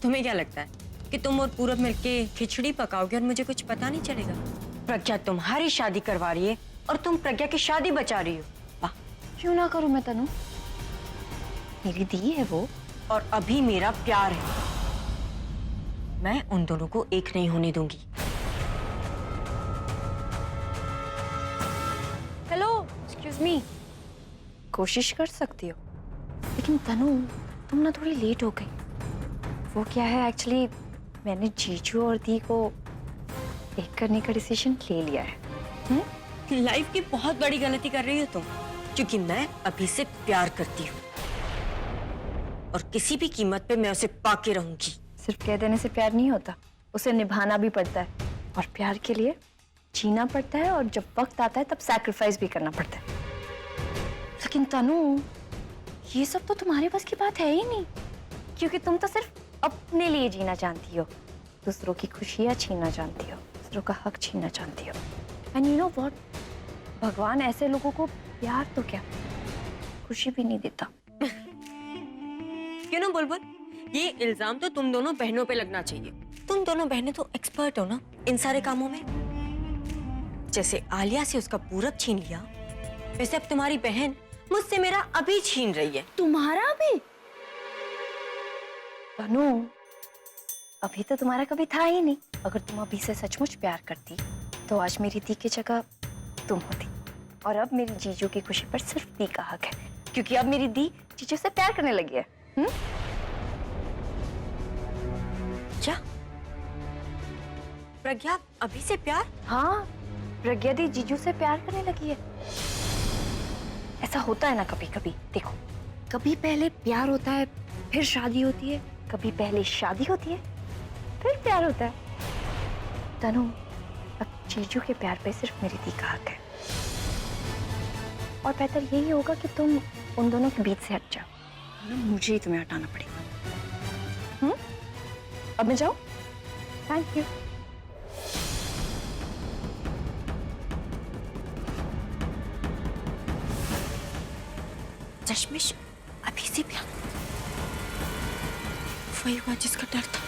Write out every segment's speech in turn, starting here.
तुम्हें क्या लगता है कि तुम और पूरब मिलके खिचड़ी पकाओगे और मुझे कुछ पता नहीं चलेगा? प्रज्ञा तुम्हारी शादी करवा रही है और तुम प्रज्ञा की शादी बचा रही हो। वाह, क्यों ना करूं मैं तनु? मेरी दी है वो, और अभी मेरा प्यार है। मैं उन दोनों को एक नहीं होने दूंगी। Hello, excuse me. कोशिश कर सकती हो, लेकिन तनु तुम ना थोड़ी लेट हो गई। वो क्या है, एक्चुअली मैंने जीजू और दी को एक करने का डिसीजन ले लिया है। लाइफ की बहुत बड़ी गलती कर रही हो तुम, क्योंकि मैं अभी से प्यार करती हूँ और किसी भी कीमत पे मैं उसे पाके रहूंगी। सिर्फ कह देने से प्यार नहीं होता, उसे निभाना भी पड़ता है, और प्यार के लिए जीना पड़ता है, और जब वक्त आता है तब सैक्रिफाइस भी करना पड़ता है। लेकिन तनु, ये सब तो तुम्हारे बस की बात है ही नहीं, क्योंकि तुम तो सिर्फ अपने लिए जीना जानती हो, दूसरों की खुशियां छीनना जानती हो, दूसरों का हक छीनना जानती हो। एंड यू नो व्हाट, भगवान ऐसे लोगों को प्यार तो क्या, खुशी भी नहीं देता। क्यों ना बुलबुल, ये इल्जाम तो तुम दोनों बहनों पे लगना चाहिए। तुम दोनों बहनें तो एक्सपर्ट हो ना इन सारे कामों में। जैसे आलिया से उसका पूरब छीन लिया, वैसे अब तुम्हारी बहन मुझसे मेरा अभी छीन रही है। तुम्हारा भी? तनु, अभी तो तुम्हारा कभी था ही नहीं। अगर तुम अभी से सचमुच प्यार करती तो आज मेरी दी की जगह तुम होती, और अब मेरी जीजू की खुशी पर सिर्फ दी का हक है, क्योंकि अब मेरी दी जीजू से प्यार करने लगी है। क्या प्रज्ञा अभी से प्यार? हाँ, प्रज्ञा दी जीजू से प्यार करने लगी है। ऐसा होता है ना कभी कभी। देखो, कभी पहले प्यार होता है, फिर शादी होती है, कभी पहले शादी होती है, फिर प्यार होता है। तनु, अब जीजू के प्यार पे सिर्फ मेरी दी का हक है, और बेहतर यही होगा कि तुम उन दोनों के बीच से हट जाओ, वरना मुझे ही तुम्हें हटाना पड़ेगा। अब मैं जाऊं? Thank you. चश्मिश अभी से प्यार? वही हुआ जिसका डर था।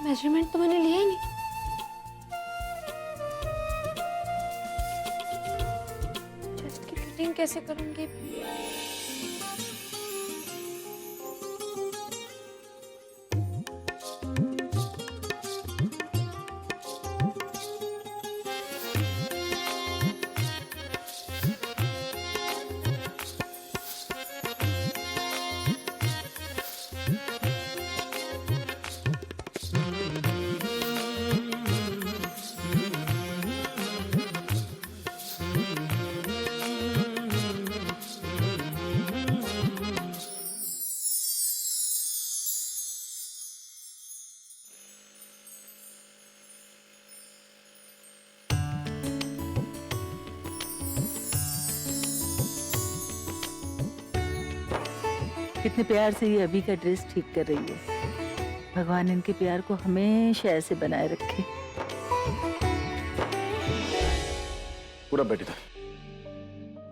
मेजरमेंट तो मैंने लिया ही नहीं। चेस्ट की फिटिंग कैसे करूंगी? कितने प्यार से ये अभी का ड्रेस ठीक कर रही है। भगवान इनके प्यार को हमेशा ऐसे बनाए रखे। पूरा बैठे था।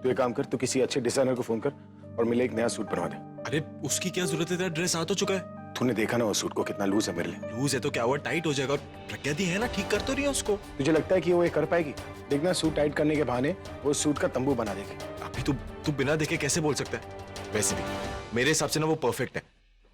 तू एक काम कर, तू किसी अच्छे डिजाइनर को फोन कर और मिले एक नया सूट बनवा दे। अरे उसकी क्या जरूरत है, तेरा ड्रेस आ तो चुका है। तूने देखा ना वो सूट को कितना लूज है मेरे लिए। लूज है तो क्या हुआ, टाइट हो जाएगा। और प्रज्ञा दी है ना, ठीक कर तो रही है उसको। तुझे लगता है कि वो ये कर पाएगी? देखना, सूट टाइट करने के बहाने वो सूट का तंबू बना देगी। अभी तू बिना देखे कैसे बोल सकता है? वैसे भी मेरे हिसाब से ना वो परफेक्ट है।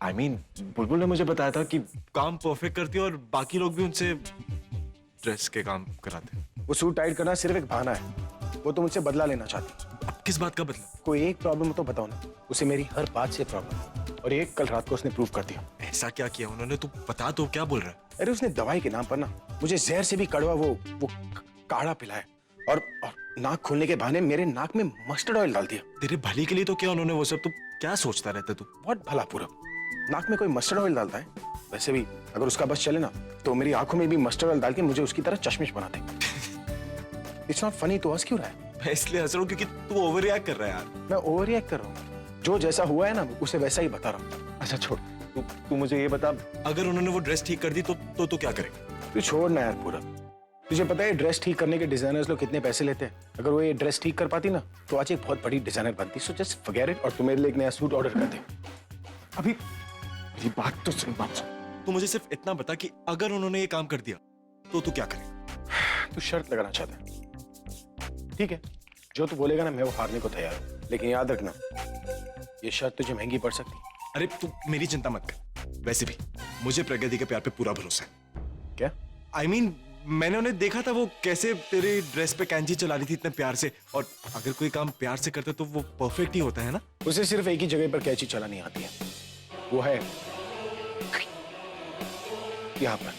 I mean, बुलबुल ने मुझे बताया था कि काम परफेक्ट करती है और बाकी लोग भी उनसे ड्रेस के काम कराते हैं। वो सूट टाइट करना सिर्फ एक बहाना है। वो तो मुझसे बदला लेना चाहती। अब किस बात का बदला? कोई एक प्रॉब्लम तो बताओ ना। उसे मेरी हर बात से प्रॉब्लम है, और एक कल रात को उसने प्रूव कर दिया। ऐसा क्या किया उन्होंने? तू बता, तो क्या बोल रहा है? अरे उसने दवाई के नाम पर ना मुझे जहर से भी कड़वा वो काढ़ा पिलाया, और नाक खोलने के बहाने मेरे नाक में मस्टर्ड ऑयल डाल दिया। तेरे भले के लिए तो क्या उन्होंने वो सब, तू क्या सोचता रहता तू? बहुत भला पूरब, नाक में कोई मस्टर्ड ऑयल डालता है? वैसे भी अगर उसका बस चले ना तो मेरी आंखों में भी मस्टर्ड ऑयल डाल के मुझे उसकी तरह चश्मिश बना दे। इट्स नॉट फनी, तो हंस क्यों रहा है? मैं इसलिए हंस रहा हूँ क्योंकि तू ओवर रिएक्ट कर रहा है यार। मैं ओवर रिएक्ट कर रहा हूँ, जो जैसा हुआ है ना उसे वैसा ही बता रहा हूँ। अच्छा छोड़, तू मुझे ये बता, अगर उन्होंने वो ड्रेस ठीक कर दी तो तू क्या करेगा? तू छोड़ ना यार पूरब, तुझे पता है ड्रेस ठीक करने के डिजाइनर्स लोग कितने पैसे लेते हैं? अगर वो ये ड्रेस ठीक कर पाती ना तो आज एक बहुत बड़ी डिजाइनर बनती। सो जस्ट फॉरगेट इट और तू मेरे लिए एक नया सूट ऑर्डर कर दे। अभी मेरी बात तो सुन, बात सुन। तू मुझे सिर्फ इतना बता कि अगर उन्होंने ये काम कर दिया तो तू क्या करेगा? तू शर्त लगाना चाहता है, ठीक है, जो तू बोलेगा ना मैं वो हारने को तैयार हूँ, लेकिन याद रखना ये शर्त तुझे महंगी पड़ सकती है। अरे तू मेरी चिंता मत कर, वैसे भी मुझे प्रगति के प्यार पे पूरा भरोसा है। क्या? I mean, मैंने उन्हें देखा था वो कैसे तेरी ड्रेस पे कैंची चला रही थी इतने प्यार से, और अगर कोई काम प्यार से करते तो वो परफेक्ट ही होता है ना। उसे सिर्फ एक ही जगह पर कैंची चलानी आती है, वो है यहाँ पर।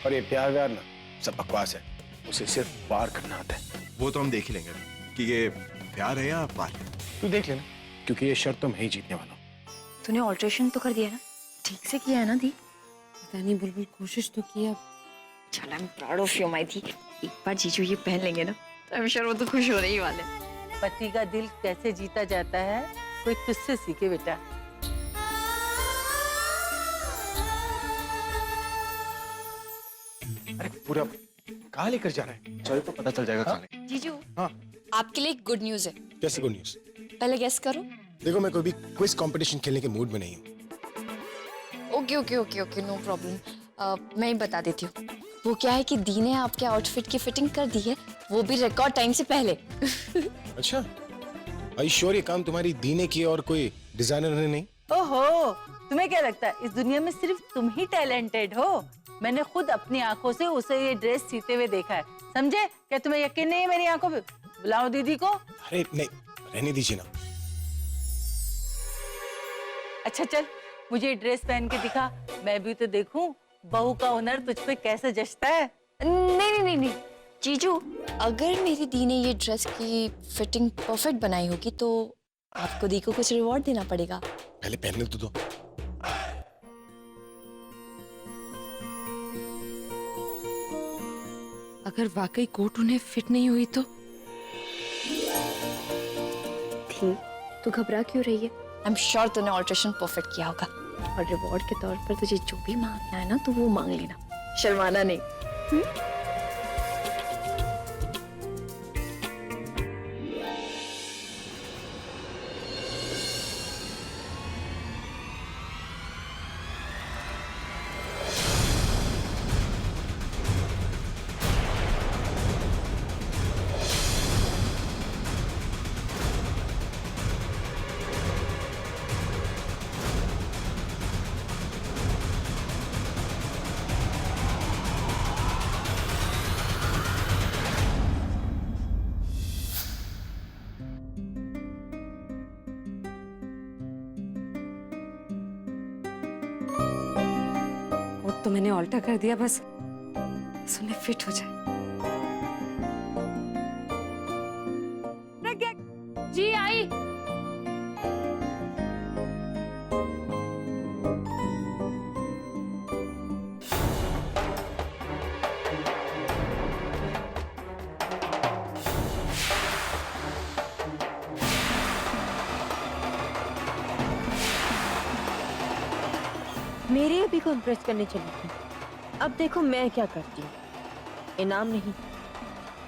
और ये प्यार व्यार ना सब बकवास है, उसे सिर्फ पार करना आता है। वो तो हम देख ही लेंगे कि ये प्यार है या पार। तू देख लेना, क्योंकि ये शर्त तो मैं ही जीतने वाला हूँ। तूने ऑल्ट्रेशन तो कर दिया ना? ठीक से किया है ना दी? पता नहीं बुलबुल, कोशिश तो किया। चल, I am proud of you my दी। एक बार जीजू ये पहन लेंगे ना तो आई एम श्योर वो तो खुश हो रही वाले। पति का दिल कैसे जीता जाता है कोई तुझसे सीखे बेटा। अरे पूरा कहाँ लेकर जा रहा है? चल तो पता चल जाएगा खाने। जीजू, हाँ, आपके लिए गुड न्यूज है। कैसी गुड न्यूज़? पहले गेस करो। देखो मैं कोई भी क्विज कंपटीशन खेलने के मूड में नहीं हूँ। Okay okay okay okay, no problem. मैं ही बता देती हूँ। वो क्या है कि दी ने आपके आउटफिट की फिटिंग कर दी है, वो भी रिकॉर्ड टाइम से पहले। अच्छा, आई श्योर ये काम तुम्हारी दी ने किया और कोई डिजाइनर ने नहीं? ओहो, तुम्हें क्या लगता है इस दुनिया में सिर्फ तुम ही टैलेंटेड हो? मैंने खुद अपनी आंखों से उसे ये ड्रेस सीते हुए देखा है, समझे? क्या तुम्हें यकीन नहीं है मेरी आंखों पे? बुलाओ दीदी को। अरे नहीं, रहने दीजिए ना। अच्छा चल, मुझे ड्रेस पहन के दिखा, मैं भी तो देखूं बहू का हुनर तुझ पे कैसे जचता है। नहीं नहीं नहीं नहीं जीजू, अगर मेरी दी ने ये ड्रेस की फिटिंग परफेक्ट बनाई होगी तो आपको दी को कुछ रिवॉर्ड देना पड़ेगा। पहले पहनने तो दो। अगर वाकई कोट उन्हें फिट नहीं हुई तो? ठीक, तू घबरा क्यों रही है? आई एम श्योर तूने ऑल्ट्रेशन परफेक्ट किया होगा। और रिवॉर्ड के तौर पर तुझे जो भी मांगना है ना तो वो मांग लेना, शर्माना नहीं। कोट तो मैंने ऑल्टर कर दिया, बस उन्हें फिट हो जाए। जी आई। मेरी अभी को इम्प्रेस करने चली थी, अब देखो मैं क्या करती हूँ। इनाम नहीं,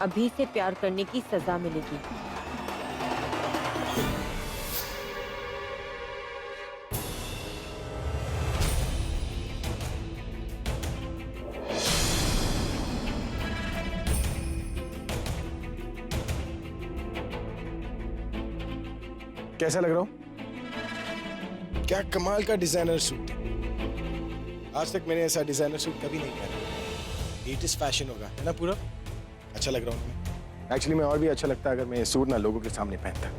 अभी से प्यार करने की सजा मिलेगी। कैसा लग रहा हूँ? क्या कमाल का डिजाइनर सूट। आज तक मैंने ऐसा डिजाइनर सूट कभी नहीं पहना। लेटेस्ट फैशन होगा, है ना पूरा? अच्छा लग रहा हूँ मैं। एक्चुअली मैं और भी अच्छा लगता है अगर मैं ये सूट ना लोगों के सामने पहनता।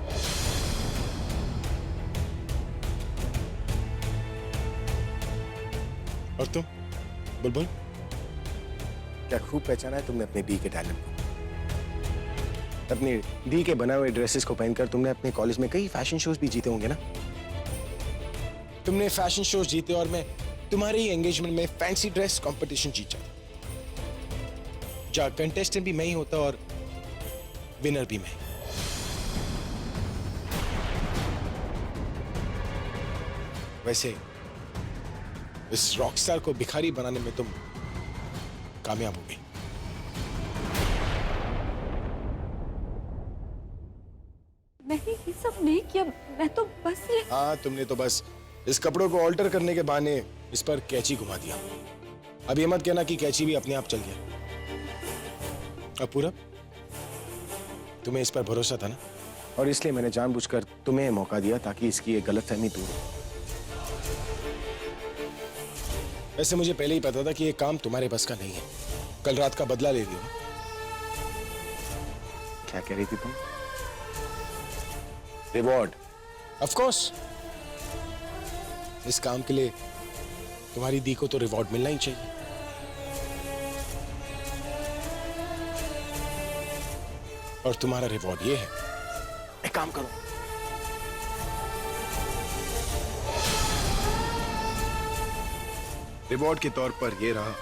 और तुम बुलबुल, क्या खूब पहचाना है तुमने अपने दी के टैलेंट को। अपनी दी के बनाए हुए ड्रेसेस को पहनकर तुमने अपने कॉलेज में कई फैशन शोज भी जीते होंगे ना? तुमने फैशन शोज जीते और मैं तुम्हारे ही एंगेजमेंट में फैंसी ड्रेस कंपटीशन जीत जाता, जहां कंटेस्टेंट भी मैं ही होता और विनर भी मैं। वैसे इस रॉकस्टार को भिखारी बनाने में तुम कामयाब हो गई। मैंने ये सब नहीं किया, मैं तो बस ये। हाँ, तुमने तो बस इस कपड़ों को ऑल्टर करने के बहाने इस पर कैची घुमा दिया। अब ये मत कहना कि कैची भी अपने आप चल गया। अब पूरा तुम्हें इस पर भरोसा था ना, और इसलिए मैंने जानबूझकर तुम्हें मौका दिया ताकि इसकी एक गलतफहमी दूर हो। वैसे मुझे पहले ही पता था कि ये काम तुम्हारे बस का नहीं है। कल रात का बदला ले लियो। क्या कह रही थी तुम? रिवॉर्ड? Of course. इस काम के लिए तुम्हारी दी को तो रिवॉर्ड मिलना ही चाहिए। और तुम्हारा रिवॉर्ड ये है, एक काम करो, रिवॉर्ड के तौर पर ये रहा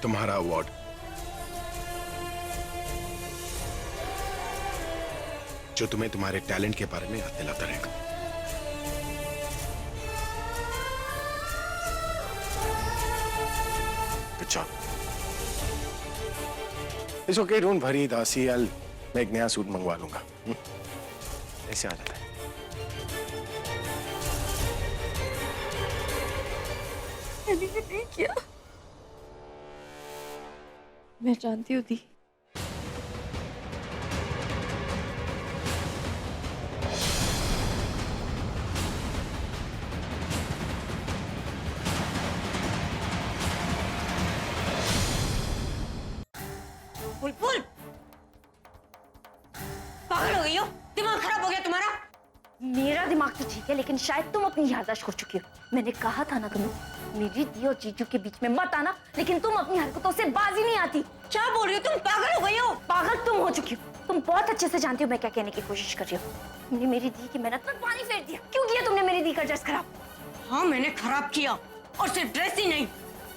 तुम्हारा अवार्ड। जो तुम्हें तुम्हारे टैलेंट के बारे में याद दिलाता रहेगा। अच्छा, इट्स ओके, डोंट वरी दासी, मैं एक नया सूट मंगवा लूंगा। ऐसे आ जाता है। मैंने ये नहीं किया। मैं जानती हूँ दी। बुलबुल, पागल हो गई हो? दिमाग खराब हो गया तुम्हारा? मेरा दिमाग तो ठीक है, लेकिन शायद तुम अपनी याददाश्त खो चुकी हो। मैंने कहा था ना तुम्हें, मेरी दी और जीजू के बीच में मत आना, लेकिन तुम अपनी हरकतों से बाज ही नहीं आती। क्या बोल रही हो तुम? पागल हो गई हो? पागल तुम हो चुकी हो। तुम बहुत अच्छे से जानती हो मैं क्या कहने की कोशिश कर रही हूँ। तुमने मेरी दी की मेहनत पर पानी फेर दिया। क्यों किया तुमने मेरी दी का ड्रेस खराब? हाँ, मैंने खराब किया, और सिर्फ ड्रेस ही नहीं,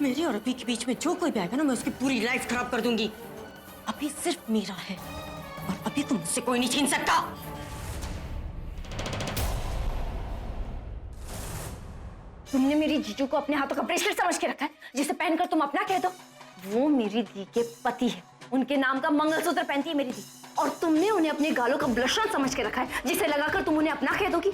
मेरी और अभी के बीच में जो कोई भी आएगा ना, मैं उसकी पूरी लाइफ खराब कर दूंगी। अभी सिर्फ मेरा है, और अभी को मुझसे कोई नहीं छीन सकता। तुमने मेरी जीजू को अपने हाथों का ब्रेसलेट समझ के रखा है, जिसे पहनकर तुम अपना कह दो। वो मेरी दी के पति है, उनके नाम का मंगलसूत्र पहनती है मेरी दी, और तुमने उन्हें अपने गालों का ब्लशर समझ के रखा है, जिसे लगाकर तुम उन्हें अपना कह दोगी।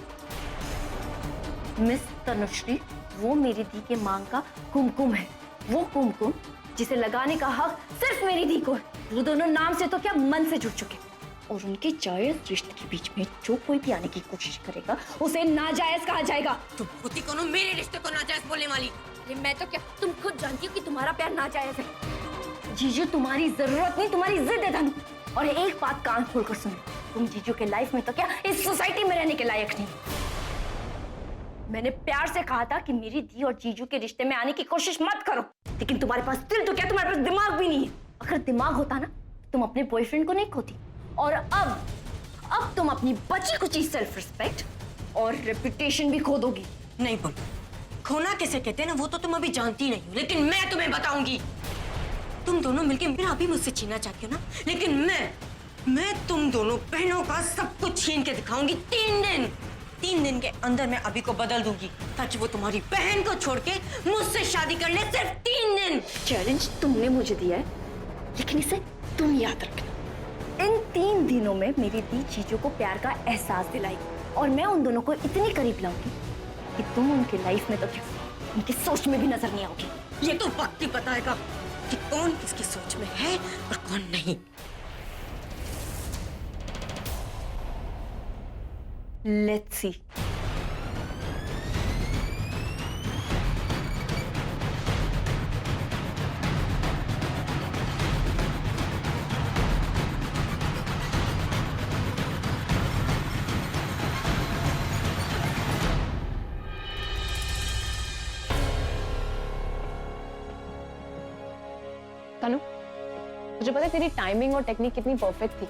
मिस तनुश्री, वो मेरी दी के मांग का कुमकुम है, वो कुमकुम जिसे लगाने का हक सिर्फ मेरी दी को है। वो दोनों नाम से तो क्या मन से जुड़ चुके, और उनके जायज रिश्ते के बीच में जो कोई भी आने की कोशिश करेगा उसे नाजायज कहा जाएगा। तुम खुद ही कौन हो मेरे रिश्ते को नाजायज बोलने वाली? अरे मैं तो क्या, तुम खुद जानती हो कि तुम्हारा प्यार नाजायज है। जीजू तुम्हारी जरूरत नहीं, तुम्हारी जिद है धनु। और एक बात कान खोलकर सुनो, तुम जीजू के लाइफ में तो क्या इस सोसाइटी में रहने के लायक नहीं। मैंने प्यार से कहा था कि मेरी दी और जीजू के रिश्ते में आने की कोशिश मत करो, लेकिन तुम्हारे पास दिल तो क्या, तुम्हारे पास दिमाग भी नहीं है। अगर दिमाग होता ना, तुम अपने बॉयफ्रेंड को नहीं खोती। और अब तुम अपनी बची कुची सेल्फ रिस्पेक्ट और रेपुटेशन भी खो दोगी। नहीं बोल, खोना कैसे कहते हैं ना, वो तो तुम अभी जानती नहीं हो, लेकिन मैं तुम्हें बताऊंगी। तुम दोनों मिलके मेरा अभी मुझसे छीनना चाहती हो ना, लेकिन मैं तुम दोनों बहनों का सब कुछ छीन के दिखाऊंगी। 3 दिन के अंदर मैं अभी को बदल दूंगी, ताकि वो तुम्हारी बहन को छोड़ के मुझसे शादी कर ले। सिर्फ 3 दिन। चैलेंज तुमने मुझे दिया है, लेकिन इसे तुम याद रखना। इन 3 दिनों में मेरी दी जीजू को प्यार का एहसास दिलाएगी, और मैं उन दोनों को इतनी करीब लाऊंगी कि तुम उनके लाइफ में तो क्या, उनकी सोच में भी नजर नहीं आओगी। ये तो वक्त ही बताएगा कि कौन किसकी सोच में है और कौन नहीं। Let's see. तनु, तुझे पता है तेरी टाइमिंग और टेक्निक कितनी परफेक्ट थी।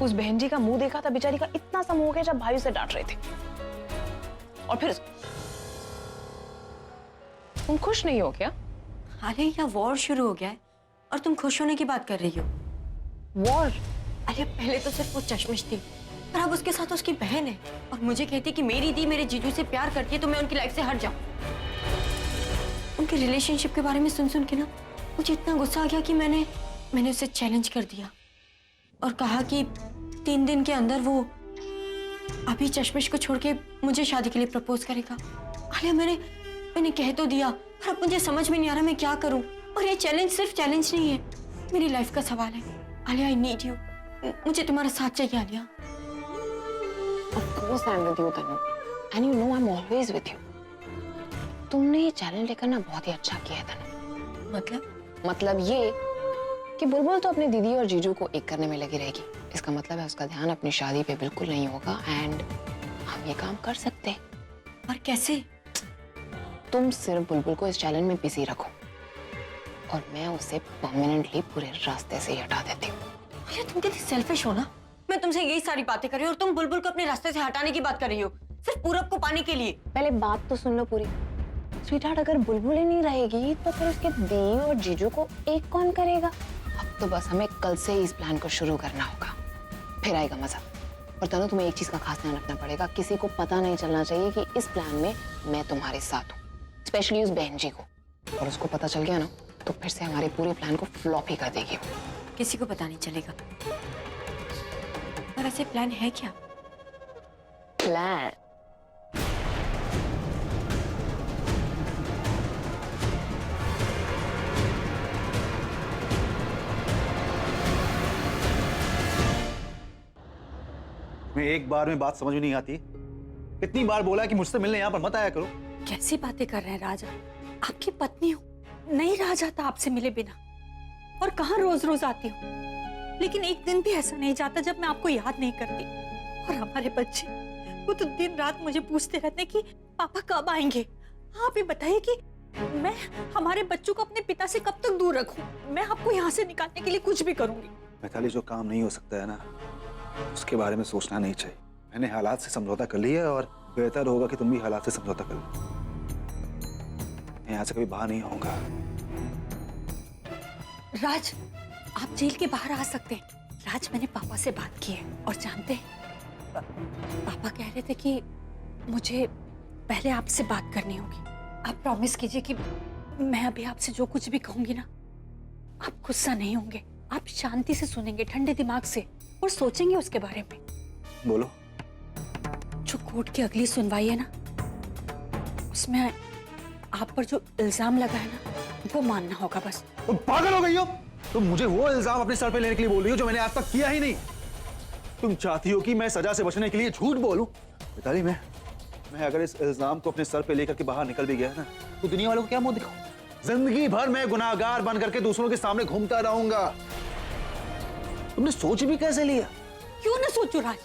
उस बहन जी का मुंह देखा था, बेचारी का इतना सा मुंह हो गया जब भाई उसे डांट रहे थे। और फिर तुम खुश नहीं हो क्या? अरे यहाँ वॉर शुरू हो गया है और तुम खुश होने की बात कर रही हो। वॉर? अरे पहले तो सिर्फ वो चश्मिश थी, पर अब उसके साथ उसकी बहन है और मुझे कहती कि मेरी दी मेरे जीजू से प्यार करती है तो मैं उनकी लाइफ से हट जाऊं। उनके रिलेशनशिप के बारे में सुन सुन के ना मुझे इतना गुस्सा आ गया कि मैंने उसे चैलेंज कर दिया और कहा कि 3 दिन के अंदर वो अभी चश्मिश को छोड़ के मुझे शादी के लिए प्रपोज करेगा। आलिया मैंने कह तो दिया, पर अब मुझे समझ में नहीं आ रहा मैं क्या करूं। और ये चैलेंज सिर्फ चैलेंज नहीं है, मेरी लाइफ का सवाल है। आलिया आई नीड यू, मुझे तुम्हारा साथ चाहिए Alia. Of course I'm with you, Tanu. And you know I'm always with you. तुमने ये चैलेंज लेकर ना बहुत ही अच्छा किया है तनु। मतलब ये कि बुलबुल तो अपने दीदी और जीजू को एक करने में लगी रहेगी। इसका मतलब है उसका ध्यान अपनी शादी पे बिल्कुल नहीं होगा एंड हम ये काम कर सकते हैं। और कैसे? तुम सिर्फ बुलबुल को इस चैलेंज में बिजी रखो और मैं उसे परमानेंटली पूरे रास्ते से ही हटा देती हूँ। आलिया तुम कितनी सेल्फिश हो ना। मैं तुमसे यही सारी बातें कर रही हूँ और तुम बुलबुल को अपने रास्ते से हटाने की बात कर रही हो सिर्फ पूरब को पाने के लिए। पहले बात तो सुन लो पूरी। स्वीटहार्ट, अगर बुलबुल ही नहीं रहेगी तो फिर उसके दी और जीजू को एक कौन करेगा? अब तो बस हमें कल से ही इस प्लान को शुरू करना होगा, फिर आएगा मजा। और तनु तुम्हें एक चीज का खास ध्यान रखना पड़ेगा, किसी को पता नहीं चलना चाहिए कि इस प्लान में मैं तुम्हारे साथ हूँ, स्पेशली उस बहन जी को। और उसको पता चल गया ना तो फिर से हमारे पूरे प्लान को फ्लॉप ही कर देगी। किसी को पता नहीं चलेगा। और ऐसे प्लान है क्या? प्लान? मैं एक बार में बात समझ में नहीं आती। कितनी बार बोला है कि मुझसे मिलने यहाँ पर मत आया करो। कैसी बातें कर रहे हैं राजा? आपकी पत्नी हूँ, नहीं रहा जाता आपसे मिले बिना। और कहाँ रोज रोज आती हूँ, लेकिन एक दिन भी ऐसा नहीं जाता जब मैं आपको याद नहीं करती। और हमारे बच्चे, वो तो दिन रात मुझे पूछते रहते हैं कि पापा कब आएंगे। आप ही बताइए कि मैं हमारे बच्चों को अपने पिता से कब तक दूर रखूं? मैं आपको यहाँ से निकालने के लिए कुछ भी करूंगी। मिताली, जो काम नहीं हो सकता है ना, उसके बारे में सोचना नहीं चाहिए। मैंने हालात से समझौता कर लिया और बेहतर होगा कि तुम भी हालात से समझौता कर लो। मैं यहाँ से कभी बाहर नहीं आऊंगा। राज, आप जेल के बाहर आ सकते हैं। राज, मैंने पापा से बात की है और जानते हैं पापा कह रहे थे कि मुझे पहले आपसे बात करनी होगी। आप प्रॉमिस कीजिए कि मैं अभी आपसे जो कुछ भी कहूंगी ना, आप गुस्सा नहीं होंगे, आप शांति से सुनेंगे, ठंडे दिमाग से, और सोचेंगे उसके बारे में। बोलो। जो कोर्ट की अगली सुनवाई है ना, उसमें आप पर जो इल्जाम लगा है ना, वो मानना होगा बस। तुम पागल हो गई हो? तुम मुझे वो इल्जाम अपने सर पे लेने के लिए बोल रही हो जो मैंने आज तक किया ही नहीं। तुम चाहती हो कि मैं सजा से बचने के लिए झूठ बोलूं? मिताली, मैं अगर इस इल्जाम को अपने सर पे लेकर के बाहर निकल भी गया ना, तो दुनिया वालों को क्या मुंह दिखाऊं? जिंदगी भर मैं गुनाहगार बन करके दूसरों के सामने घूमता रहूंगा। तुमने सोच भी कैसे लिया? क्यों ना सोचो राज,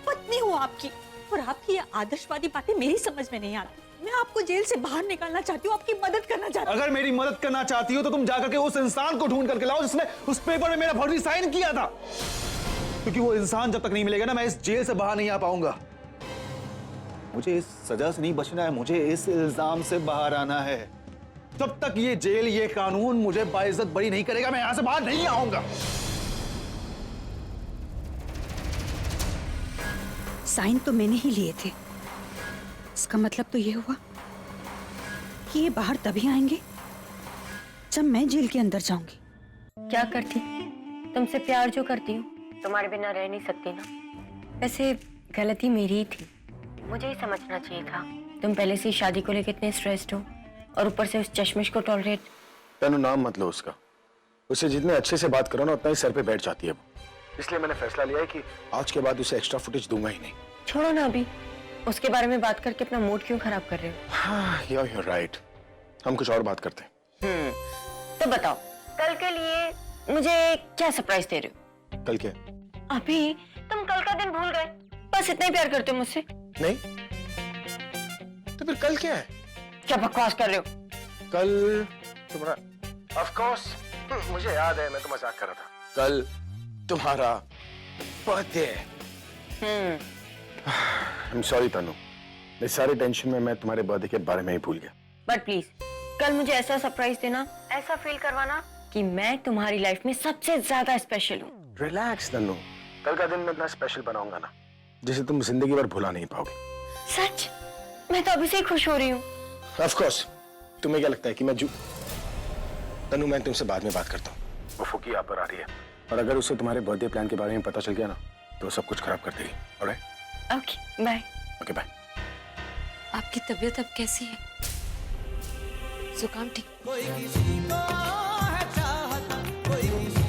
पत्नी हूँ आपकी, और आपकी ये आदर्शवादी बातें मेरी समझ में नहीं आती। मैं आपको जेल से बाहर निकालना चाहती हूँ, आपकी मदद करना चाहती हूँ। अगर मेरी मदद करना चाहती हो तो तुम जाकर के उस इंसान को ढूंढ करके लाओ जिसने उस पेपर में मेरा फर्जी साइन किया था। क्योंकि वो इंसान जब तक नहीं मिलेगा ना, मैं इस जेल से बाहर नहीं आ पाऊंगा। मुझे इस सजा से नहीं बचना है, मुझे इस इल्जाम से बाहर आना है। जब तक ये जेल, ये कानून मुझे बाइज्जत बरी नहीं करेगा, मैं यहां से बाहर नहीं आऊंगा। साइन तो मैंने ही लिए थे। इसका मतलब तो ये हुआ कि ये बाहर तभी आएंगे जब मैं जेल के अंदर जाऊंगी। क्या करती? तुमसे प्यार जो करती हूँ, तुम्हारे बिना रह नहीं सकती ना। वैसे गलती मेरी ही थी, मुझे ही समझना चाहिए था। तुम पहले से ही शादी को लेकर इतने स्ट्रेस्ड हो और ऊपर से उस चश्मिश को टॉलरेट। तनु नाम मत लो उसका। उससे जितने अच्छे से बात करो ना, उतना ही सर पे बैठ जाती है वो। इसलिए मैंने फैसला लिया है कि आज के बाद उसे एक्स्ट्रा फुटेज दूंगा ही नहीं। छोड़ो ना, अभी उसके बारे में बात करके अपना मूड क्यों खराब कर रहे हो? हाँ, you're right। हम कुछ और बात करते हैं। तो बताओ, कल के लिए मुझे क्या सरप्राइज दे रहे हो? कल क्या? अभी तुम कल का दिन भूल गए, बस इतना ही प्यार करते हो मुझसे। नहीं तो फिर कल क्या है? क्या बकवास कर रहे हो? कल तुम्हारा ऑफ कोर्स मुझे याद है, मैं तो मजाक कर रहा था। कल तुम्हारा बर्थडे है। आई एम सॉरी तनु, इस सारी टेंशन में मैं तुम्हारे बर्थडे के बारे में ही भूल गया। बट प्लीज कल मुझे ऐसा सरप्राइज देना, ऐसा फील करवाना कि मैं तुम्हारी लाइफ में सबसे ज्यादा स्पेशल हूँ। रिलैक्स तनु, कल का दिन मैं इतना स्पेशल बनाऊंगा ना जिसे तुम जिंदगी भर भुला नहीं पाओगे। सच? मैं तो अभी से ही खुश हो रही हूँ। Of course. तुम्हें क्या लगता है कि मैं तनु, मैं तुमसे बाद में बात करता हूँ। वो फुकी यहाँ पर आ रही है और अगर उसे तुम्हारे बर्थडे प्लान के बारे में पता चल गया ना तो सब कुछ खराब कर देगी। Alright? Okay bye. Okay bye. आपकी तबीयत अब कैसी है? जुकाम ठीक? कोई किसी को है चाहता, कोई किसी